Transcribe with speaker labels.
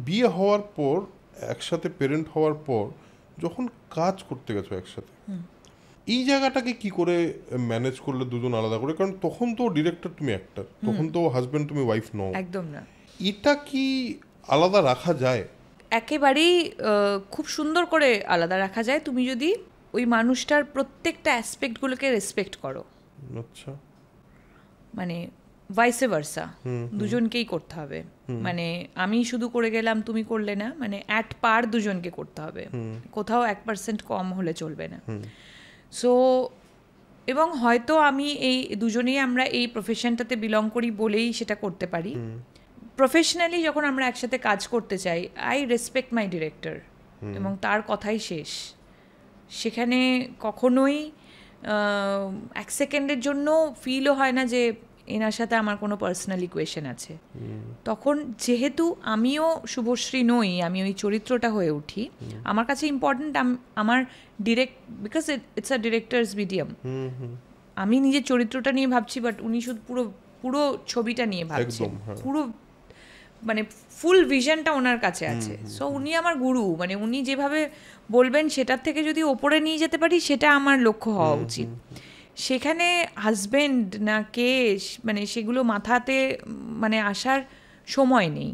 Speaker 1: বিয়ে হওয়ার পর একসাথে পেরেন্ট হওয়ার পর যখন কাজ করতে গেছো একসাথে, এই জায়গাটাকে কি করে ম্যানেজ করলে দুজন আলাদা করে? কারণ তখন তো ডিরেক্টর, তুমি অ্যাক্টর, তখন তো হাজবেন্ড, তুমি ওয়াইফ নও।
Speaker 2: একদম না।
Speaker 1: এটা কি আলাদা রাখা যায়?
Speaker 2: একেবারেই খুব সুন্দর করে আলাদা রাখা যায় তুমি যদি ওই মানুষটার প্রত্যেকটা অ্যাসপেক্টগুলোকে রেসপেক্ট করো।
Speaker 1: আচ্ছা,
Speaker 2: মানে ভাইসে ভার্সা, দুজনকেই করতে হবে। মানে আমি শুধু করে গেলাম, তুমি করলে না, মানে অ্যাট পার দুজনকে করতে হবে, কোথাও 1% কম হলে চলবে না। সো এবং হয়তো আমি এই দুজনেই আমরা এই প্রফেশনটাতে বিলং করি বলেই সেটা করতে পারি। প্রফেশনালি যখন আমরা একসাথে কাজ করতে চাই, আই রেসপেক্ট মাই ডিরেক্টর এবং তার কথাই শেষ। সেখানে কখনোই 1 সেকেন্ডের জন্য ফিলও হয় না যে এনার সাথে আমার কোনো পার্সোনাল ইকুয়েশন আছে। তখন যেহেতু আমিও শুভশ্রী নই, আমি ওই চরিত্রটা হয়ে উঠি, আমার কাছে ইম্পর্টেন্ট আমার because it's a directors medium. আমি নিজের চরিত্রটা নিয়ে ভাবছি, বাট উনি শুধু পুরো ছবিটা নিয়ে ভাবছেন, পুরো মানে ফুল ভিশনটা ওনার কাছে আছে। সো উনি আমার গুরু, মানে উনি যেভাবে বলবেন সেটার থেকে যদি ওপরে নিয়ে যেতে পারি সেটা আমার লক্ষ্য হওয়া উচিত। সেখানে হাজবেন্ড না কে, মানে সেগুলো মাথাতে মানে আসার সময় নেই।